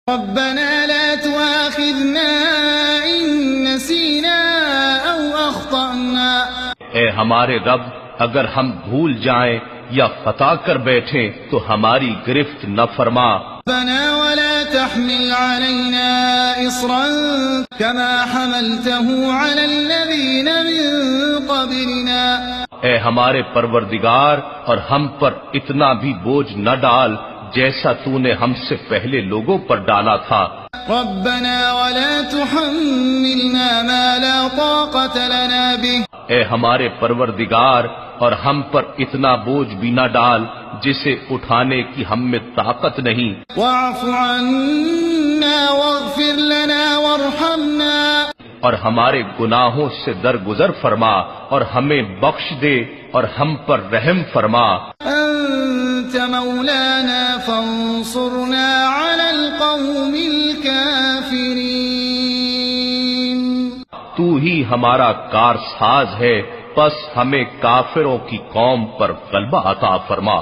ربنا لا تؤاخذنا إن نسينا أو أخطأنا. اے ہمارے رب، اگر ہم بھول جائیں یا خطا کر بیٹھیں تو ہماری گرفت نہ فرما. ربنا ولا تحمل علينا إصرا كما حملته على الذين من قبلنا. اے ہمارے پروردگار، اور ہم پر اتنا بھی بوجھ نہ ڈال جیسا تو نے ہم سے پہلے لوگوں پر ڈالا تھا. ربنا ولا تحملنا ما لا طاقة لنا به. اے ہمارے پروردگار، اور ہم پر اتنا بوجھ بھی نہ ڈال جسے اٹھانے کی ہم میں طاقت نہیں. واعف عنا واغفر لنا وارحمنا. اور ہمارے گناہوں سے درگزر فرما اور ہمیں بخش دے اور ہم پر رحم فرما. انت مولانا فانصرنا على القوم الكافرين. تو ہی ہمارا کارساز ہے، پس ہمیں کافروں کی قوم پر غلبہ عطا فرما.